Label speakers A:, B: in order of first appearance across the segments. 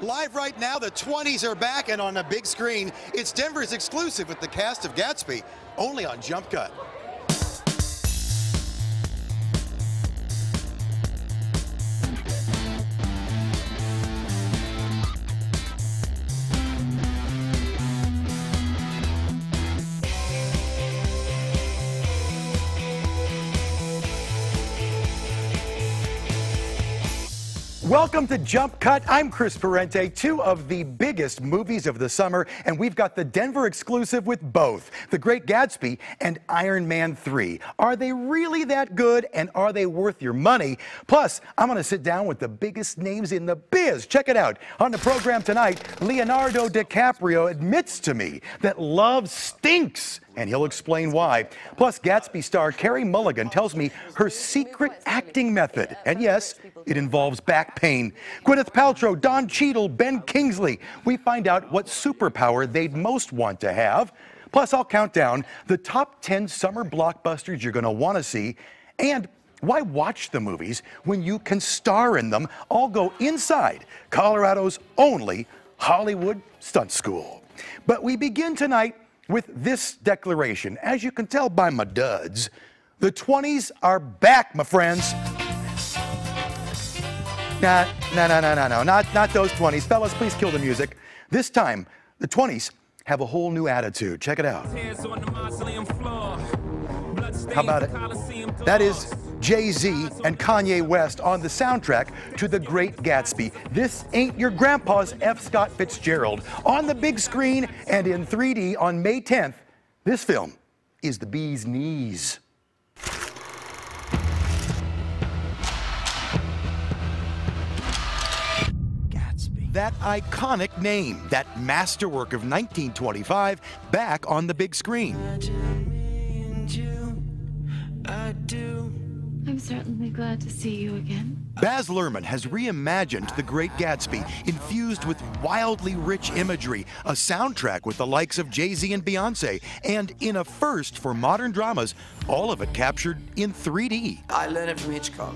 A: Live right now, the 20s are back, and on a big screen, it's Denver's exclusive with the cast of Gatsby, only on Jump Cut. Welcome to Jump Cut. I'm Chris Parente, two of the biggest movies of the summer, and we've got the Denver exclusive with both, The Great Gatsby and Iron Man 3. Are they really that good, and are they worth your money? Plus, I'm going to sit down with the biggest names in the biz. Check it out. On the program tonight, Leonardo DiCaprio admits to me that love stinks, and he'll explain why. Plus, Gatsby star Carey Mulligan tells me her secret acting method. And yes, it involves back pain. Gwyneth Paltrow, Don Cheadle, Ben Kingsley. We find out what superpower they'd most want to have. Plus, I'll count down the top 10 summer blockbusters you're going to want to see. And why watch the movies when you can star in them? All go inside Colorado's only Hollywood stunt school. But we begin tonight with this declaration. As you can tell by my duds, the 20s are back, my friends. No, not those 20s. Fellas, please kill the music. This time, the 20s have a whole new attitude. Check it out. How about it? That is Jay-Z and Kanye West on the soundtrack to The Great Gatsby. This ain't your grandpa's F. Scott Fitzgerald. On the big screen and in 3D on May 10th, this film is the bee's knees. Gatsby. That iconic name, that masterwork of 1925, back on the big screen.
B: I'm certainly glad to see you again.
A: Baz Luhrmann has reimagined The Great Gatsby, infused with wildly rich imagery, a soundtrack with the likes of Jay-Z and Beyonce, and in a first for modern dramas, all of it captured in 3D.
C: I learned it from Hitchcock.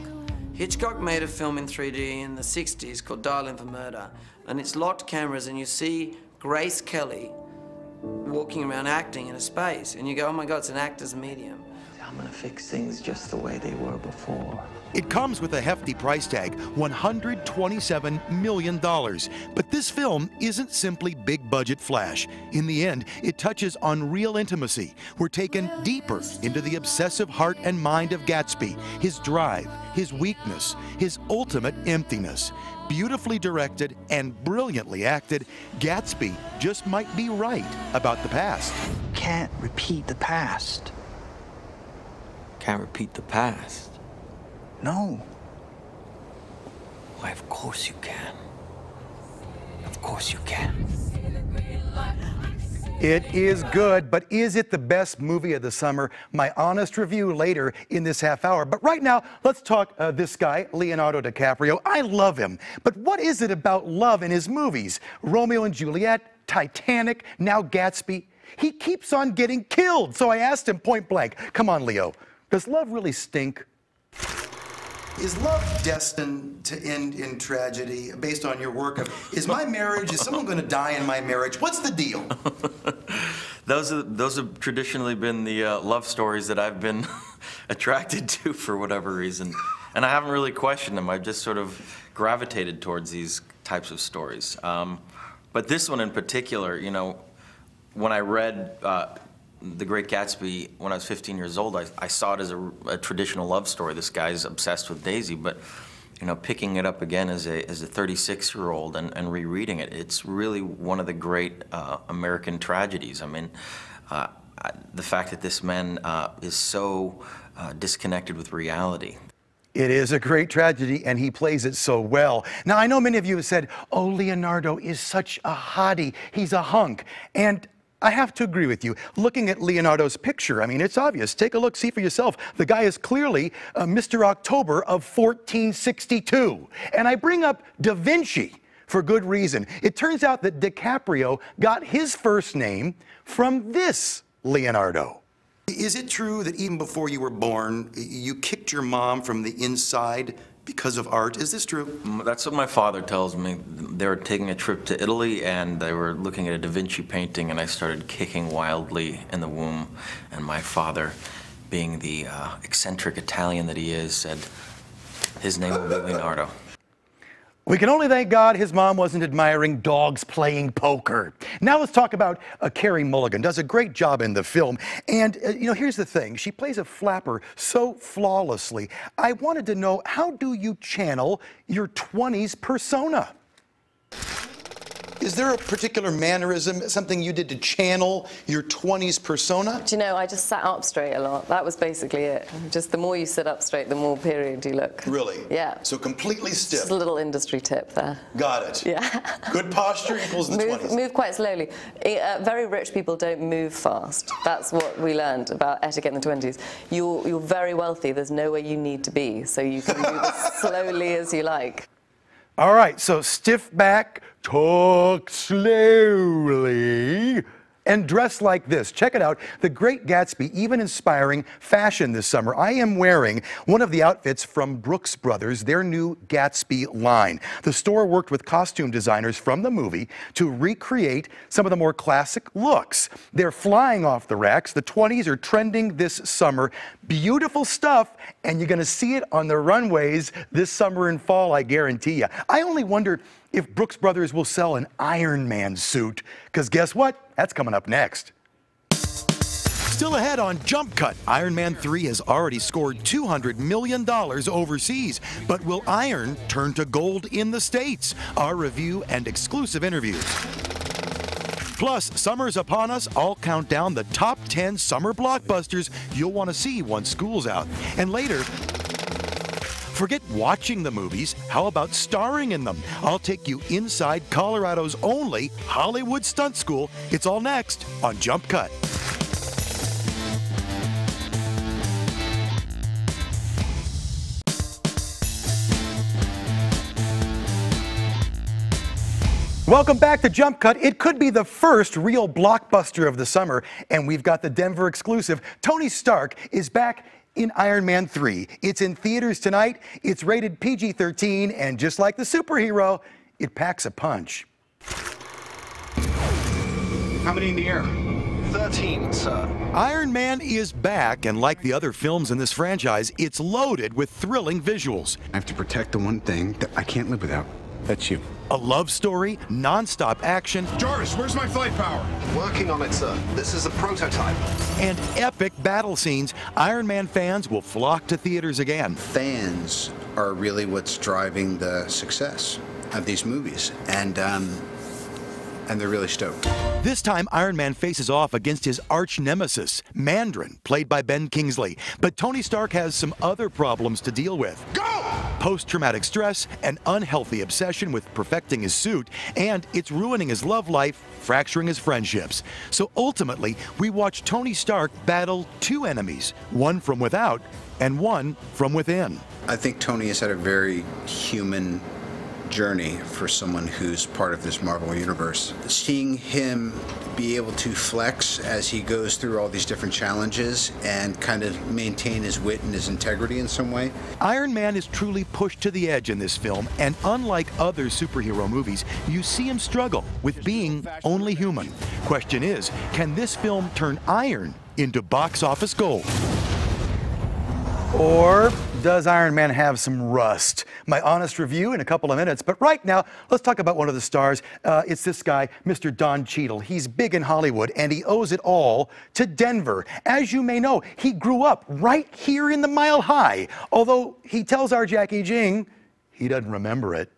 C: Hitchcock made a film in 3D in the 60s called Dial-M for Murder, and it's locked cameras, and you see Grace Kelly walking around acting in a space, and you go, oh my God, it's an actor's medium.
D: I'm gonna fix things just the way they were before.
A: It comes with a hefty price tag, $127 million. But this film isn't simply big-budget flash. In the end, it touches on real intimacy. We're taken deeper into the obsessive heart and mind of Gatsby, his drive, his weakness, his ultimate emptiness. Beautifully directed and brilliantly acted, Gatsby just might be right about the past.
D: Can't repeat the past.
C: Can't repeat the past.
D: No.
C: Why, of course you can. Of course you can.
A: It is good, but is it the best movie of the summer? My honest review later in this half hour. But right now, let's talk this guy, Leonardo DiCaprio. I love him, but what is it about love in his movies? Romeo and Juliet, Titanic, now Gatsby. He keeps on getting killed, so I asked him point blank, come on, Leo, does love really stink? Is love destined to end in tragedy based on your work of, is my marriage, is someone going to die in my marriage? What's the deal?
E: Those have traditionally been the love stories that I've been attracted to for whatever reason. And I haven't really questioned them. I've just sort of gravitated towards these types of stories. But this one in particular, you know, when I read The Great Gatsby when I was 15 years old, I saw it as a traditional love story. This guy's obsessed with Daisy, but you know, picking it up again as a 36-year-old and rereading it, it's really one of the great American tragedies. I mean, the fact that this man is so disconnected with reality.
A: It is a great tragedy, and he plays it so well. Now, I know many of you have said, oh, Leonardo is such a hottie. He's a hunk. And I have to agree with you. Looking at Leonardo's picture, I mean, it's obvious. Take a look, see for yourself. The guy is clearly Mr. October of 1462. And I bring up Da Vinci for good reason. It turns out that DiCaprio got his first name from this Leonardo. Is it true that even before you were born, you kicked your mom from the inside because of art. Is this true?
E: That's what my father tells me. They were taking a trip to Italy, and they were looking at a Da Vinci painting, and I started kicking wildly in the womb. And my father, being the eccentric Italian that he is, said his name will be Leonardo.
A: We can only thank God his mom wasn't admiring dogs playing poker. Now let's talk about Carey Mulligan. Does a great job in the film. And, here's the thing. She plays a flapper so flawlessly. I wanted to know, how do you channel your 20s persona? Is there a particular mannerism, something you did to channel your 20s persona?
F: Do you know, I just sat up straight a lot. That was basically it. Just the more you sit up straight, the more period you look.
A: Really?
F: Yeah.
A: So completely stiff.
F: Just a little industry tip there.
A: Got it.
F: Yeah.
A: Good posture equals the 20s.
F: Move quite slowly. Very rich people don't move fast. That's what we learned about etiquette in the 20s. You're very wealthy. There's nowhere you need to be, so you can move as slowly as you like.
A: All right, so stiff back, talk slowly, and dress like this. Check it out. The Great Gatsby, even inspiring fashion this summer. I am wearing one of the outfits from Brooks Brothers, their new Gatsby line. The store worked with costume designers from the movie to recreate some of the more classic looks. They're flying off the racks. The 20s are trending this summer. Beautiful stuff, and you're going to see it on the runways this summer and fall, I guarantee you. I only wonder if Brooks Brothers will sell an Iron Man suit, because guess what? That's coming up next. Still ahead on Jump Cut, Iron Man 3 has already scored $200 million overseas, but will iron turn to gold in the States? Our review and exclusive interviews. Plus, summer's upon us. I'll count down the top 10 summer blockbusters you'll want to see once school's out. And later, forget watching the movies. How about starring in them? I'll take you inside Colorado's only Hollywood stunt school. It's all next on Jump Cut. Welcome back to Jump Cut. It could be the first real blockbuster of the summer, and we've got the Denver exclusive. Tony Stark is back in Iron Man 3. It's in theaters tonight. It's rated PG-13, and just like the superhero, it packs a punch.
G: How many in the air? 13, sir.
A: Iron Man is back, and like the other films in this franchise, it's loaded with thrilling visuals.
G: I have to protect the one thing that I can't live without. That's you.
A: A love story, non-stop action,
H: Jarvis, where's my flight power?
G: Working on it, sir. This is a prototype.
A: and epic battle scenes. Iron Man fans will flock to theaters again.
I: Fans are really what's driving the success of these movies, and they're really stoked.
A: This time, Iron Man faces off against his arch nemesis, Mandarin, played by Ben Kingsley. But Tony Stark has some other problems to deal with.
H: Go!
A: Post-traumatic stress, an unhealthy obsession with perfecting his suit, and it's ruining his love life, fracturing his friendships. So ultimately, we watch Tony Stark battle two enemies, one from without and one from within.
I: I think Tony has had a very human journey for someone who's part of this Marvel universe. Seeing him be able to flex as he goes through all these different challenges and kind of maintain his wit and his integrity in some way.
A: Iron Man is truly pushed to the edge in this film, and unlike other superhero movies, you see him struggle with being only human. Question is, can this film turn iron into box office gold? Or does Iron Man have some rust? My honest review in a couple of minutes, but right now, let's talk about one of the stars. It's this guy, Mr. Don Cheadle. He's big in Hollywood, and he owes it all to Denver. As you may know, he grew up right here in the Mile High, although he tells our Jackie Jing he doesn't remember it.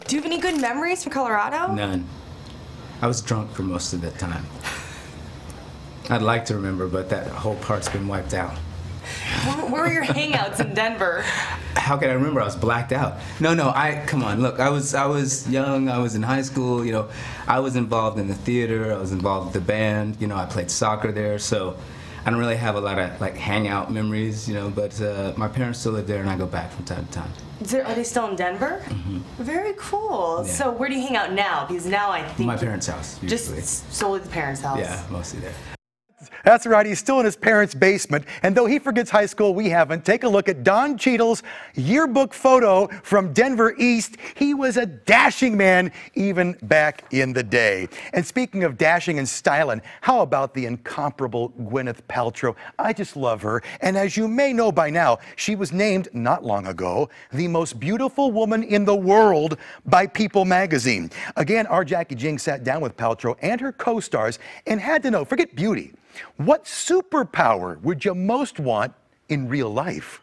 J: Do you have any good memories from Colorado?
K: None. I was drunk for most of that time. I'd like to remember, but that whole part's been wiped out.
J: Where were your hangouts in Denver?
K: How can I remember? I was blacked out. No, come on, look, I was young, I was in high school, you know, I was involved in the theater, I was involved with the band, you know, I played soccer there, so I don't really have a lot of, like, hangout memories, you know, but my parents still live there and I go back from time to time.
J: Are they still in Denver?
K: Mm-hmm.
J: Very cool. Yeah. So where do you hang out now? Because now I think...
K: My parents' house, usually.
J: Just solely the parents' house?
K: Yeah, mostly there.
A: That's right, he's still in his parents' basement, and though he forgets high school, we haven't. Take a look at Don Cheadle's yearbook photo from Denver East. He was a dashing man even back in the day. And speaking of dashing and styling, how about the incomparable Gwyneth Paltrow? I just love her, and as you may know by now, she was named, not long ago, the most beautiful woman in the world by People magazine. Again, our Jackie Jing sat down with Paltrow and her co-stars and had to know, forget beauty, what superpower would you most want in real life?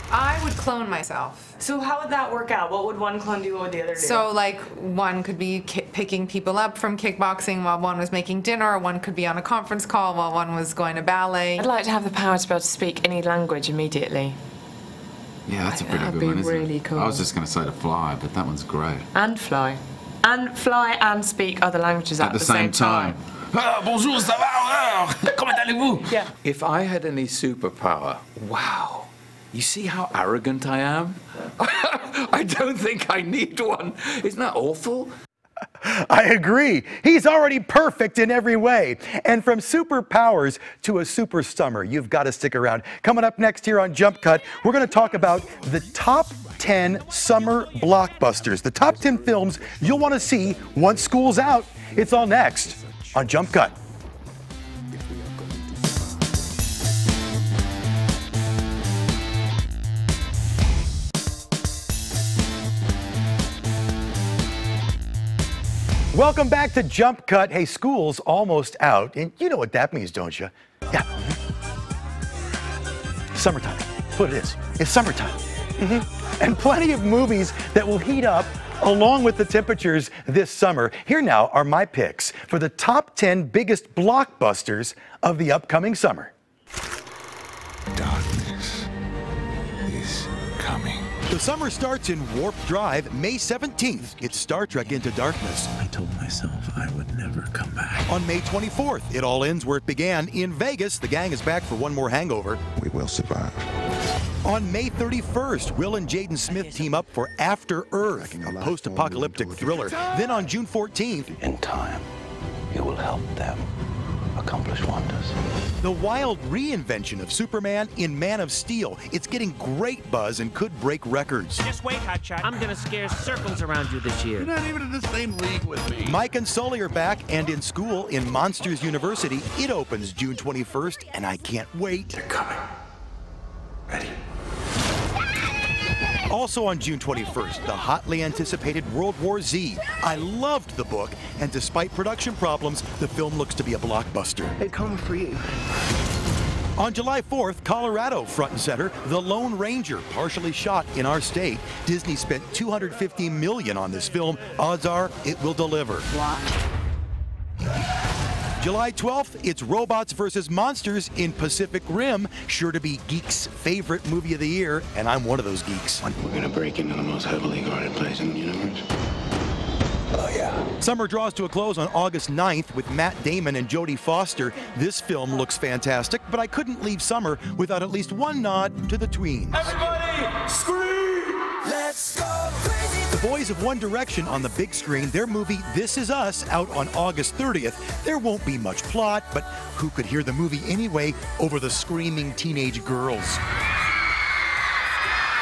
H: I would clone myself.
J: So how would that work out? What would one clone do? What would the other do?
H: So, like, one could be picking people up from kickboxing while one was making dinner, or one could be on a conference call while one was going to ballet.
L: I'd like to have the power to be able to speak any language immediately.
M: Yeah, that's a pretty good one, isn't it? Cool. I was just going to say to fly, but that one's great.
L: And fly. And fly and speak other languages at the same time.
M: Bonjour, ça va? Comment allez-vous?
L: Yeah.
M: If I had any superpower, wow. You see how arrogant I am? I don't think I need one. Isn't that awful?
A: I agree. He's already perfect in every way. And from superpowers to a super summer, you've got to stick around. Coming up next here on Jump Cut, we're going to talk about the top 10 summer blockbusters, the top 10 films you'll want to see once school's out. It's all next on Jump Cut. Welcome back to Jump Cut. Hey, school's almost out, and you know what that means, don't you? Yeah. Summertime. That's what it is. It's summertime. And plenty of movies that will heat up along with the temperatures this summer. Here now are my picks for the top 10 biggest blockbusters of the upcoming summer.
G: Darkness is coming.
A: The summer starts in Warp Drive, May 17th. It's Star Trek Into Darkness.
D: I told myself I would never come back.
A: On May 24th, it all ends where it began. In Vegas, the gang is back for one more hangover.
G: We will survive.
A: On May 31st, Will and Jaden Smith team up for After Earth, a post-apocalyptic thriller. Then on June 14th,
D: In time, you will help them accomplish wonders.
A: the wild reinvention of Superman in Man of Steel. It's getting great buzz and could break records.
N: Just wait, Hotshot. I'm gonna scare circles around you this year.
M: You're not even in the same league with me.
A: Mike and Sully are back and in school in Monsters University. It opens June 21st, and I can't wait.
G: They're coming. Ready?
A: Also on June 21st, the hotly anticipated World War Z. I loved the book, and despite production problems, the film looks to be a blockbuster.
D: They come for you.
A: On July 4th, Colorado front and center, The Lone Ranger, partially shot in our state. Disney spent $250 million on this film. Odds are it will deliver. July 12th, it's Robots vs. Monsters in Pacific Rim, sure to be geeks' favorite movie of the year, and I'm one of those geeks.
G: We're gonna break into the most heavily guarded place in the universe. Oh, yeah.
A: Summer draws to a close on August 9th with Matt Damon and Jodie Foster. This film looks fantastic, but I couldn't leave summer without at least one nod to the tweens.
N: Everybody, scream!
A: Let's go crazy! The boys of One Direction on the big screen, their movie This Is Us out on August 30th. There won't be much plot, but who could hear the movie anyway over the screaming teenage girls?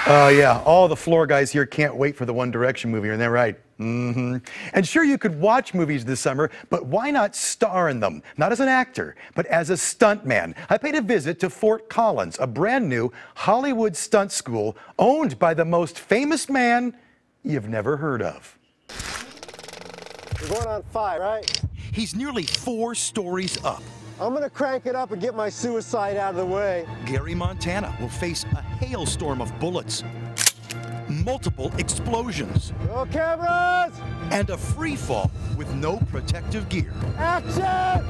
A: Oh, yeah, all the floor guys here can't wait for the One Direction movie, isn't that right? And sure, you could watch movies this summer, but why not star in them? Not as an actor, but as a stuntman. I paid a visit to Fort Collins, a brand new Hollywood stunt school owned by the most famous man you've never heard of.
O: We're going on 5, right?
A: He's nearly 4 stories up.
O: I'm gonna crank it up and get my suicide out of the way.
A: Gary Montana will face a hailstorm of bullets, multiple explosions,
O: Go cameras!
A: and a free fall with no protective gear.
O: Action!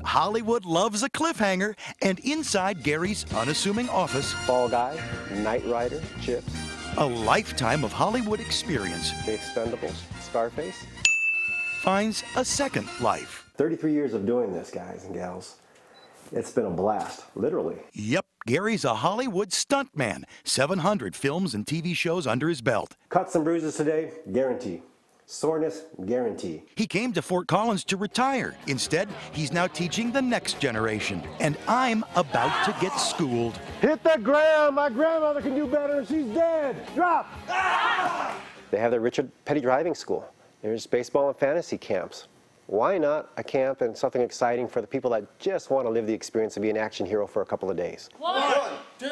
A: Hollywood loves a cliffhanger, and inside Gary's unassuming office,
O: Fall Guy, Knight Rider, Chips,
A: a lifetime of Hollywood experience
O: The Expendables, Scarface.
A: finds a second life.
O: 33 years of doing this, guys and gals. It's been a blast, literally.
A: Yep, Gary's a Hollywood stuntman. 700 films and TV shows under his belt.
O: Cuts and bruises today, guarantee. Soreness guarantee.
A: He came to Fort Collins to retire. Instead, he's now teaching the next generation. And I'm about to get schooled.
O: Hit the ground. My grandmother can do better and she's dead. Drop. They have the Richard Petty Driving School. There's baseball and fantasy camps. Why not a camp and something exciting for the people that just want to live the experience of being an action hero for a couple of days?
N: 1, 2,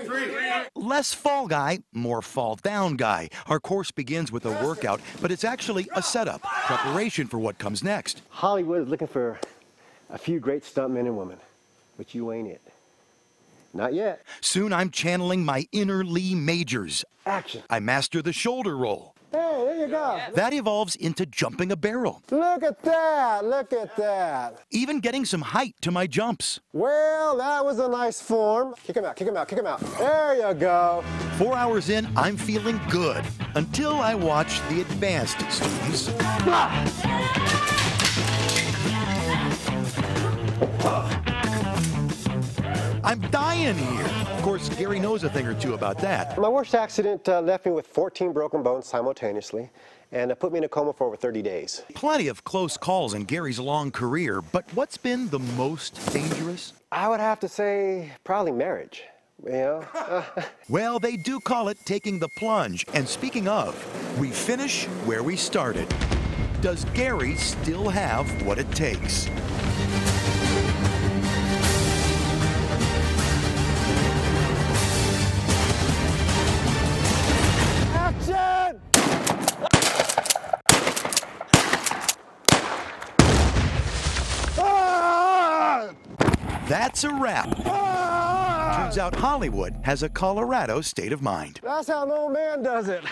N: 3.
A: Less fall guy, more fall down guy. Our course begins with a workout, but it's actually a setup, preparation for what comes next.
O: Hollywood is looking for a few great stuntmen and women, but you ain't it. Not yet.
A: Soon I'm channeling my inner Lee Majors.
O: Action.
A: I master the shoulder roll.
O: Hey, there you go.
A: That evolves into jumping a barrel.
O: Look at that. Look at that.
A: Even getting some height to my jumps.
O: Well, that was a nice form. Kick him out, kick him out, kick him out. There you go.
A: 4 hours in, I'm feeling good. Until I watch the advanced students. I'm dying here. Of course, Gary knows a thing or two about that.
O: My worst accident left me with 14 broken bones simultaneously and put me in a coma for over 30 days.
A: Plenty of close calls in Gary's long career, but what's been the most dangerous?
O: I would have to say probably marriage. You know?
A: Well, they do call it taking the plunge. And speaking of, we finish where we started. Does Gary still have what it takes?
O: Action!
A: That's a wrap. Turns out Hollywood has a Colorado state of mind.
O: That's how an old man does it.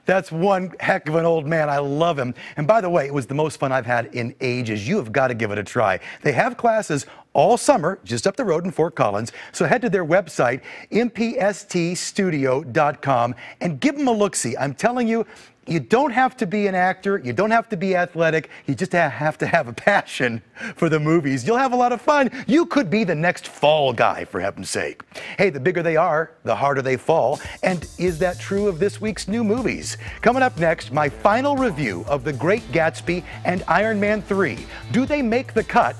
A: That's one heck of an old man. I love him. And by the way, it was the most fun I've had in ages. You have got to give it a try. They have classes all summer, just up the road in Fort Collins. So head to their website, mpststudio.com, and give them a look-see. I'm telling you, you don't have to be an actor. You don't have to be athletic. You just have to have a passion for the movies. You'll have a lot of fun. You could be the next fall guy, for heaven's sake. Hey, the bigger they are, the harder they fall. And is that true of this week's new movies? Coming up next, my final review of The Great Gatsby and Iron Man 3. Do they make the cut?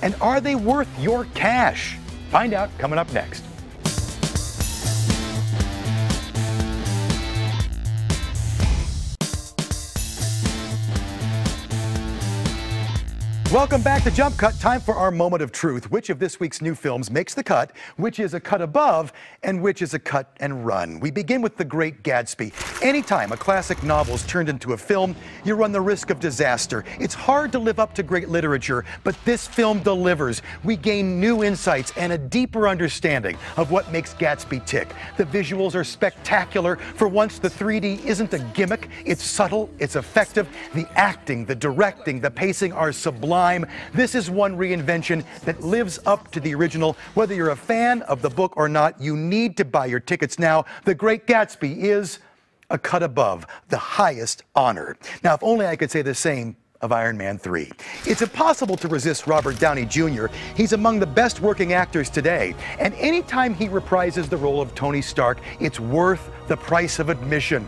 A: And are they worth your cash? Find out coming up next. Welcome back to Jump Cut. Time for our moment of truth. Which of this week's new films makes the cut, which is a cut above, and which is a cut and run? We begin with The Great Gatsby. Anytime a classic novel is turned into a film, you run the risk of disaster. It's hard to live up to great literature, but this film delivers. We gain new insights and a deeper understanding of what makes Gatsby tick. The visuals are spectacular. For once, the 3D isn't a gimmick. It's subtle, it's effective. The acting, the directing, the pacing are sublime. This is one reinvention that lives up to the original. Whether you're a fan of the book or not, you need to buy your tickets now. The Great Gatsby is a cut above, the highest honor. Now, if only I could say the same of Iron Man 3. It's impossible to resist Robert Downey Jr. He's among the best working actors today. And anytime he reprises the role of Tony Stark, it's worth the price of admission.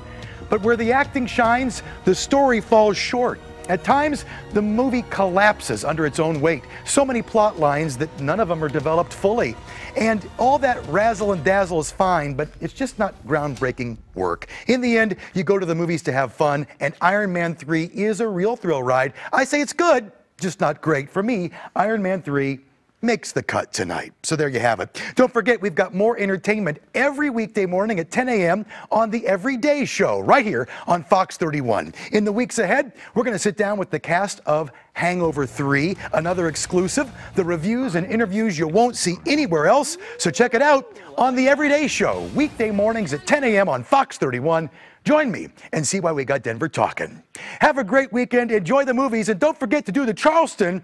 A: But where the acting shines, the story falls short. At times, the movie collapses under its own weight. So many plot lines that none of them are developed fully. And all that razzle and dazzle is fine, but it's just not groundbreaking work. In the end, you go to the movies to have fun, and Iron Man 3 is a real thrill ride. I say it's good, just not great. For me, Iron Man 3 makes the cut tonight. So there you have it. Don't forget, we've got more entertainment every weekday morning at 10 a.m. on The Everyday Show, right here on Fox 31. In the weeks ahead, we're going to sit down with the cast of Hangover 3, another exclusive, the reviews and interviews you won't see anywhere else. So check it out on The Everyday Show, weekday mornings at 10 a.m. on Fox 31. Join me and see why we got Denver talking. Have a great weekend, enjoy the movies, and don't forget to do the Charleston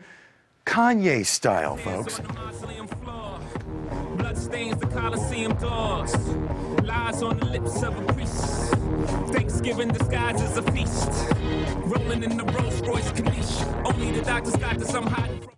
A: Kanye style, folks.
P: Blood stains the Coliseum doors. Lies on the lips of a priest. Thanksgiving disguised as a feast. Rolling in the Rolls Royce Corniche. Only the doctors got this. I'm hiding from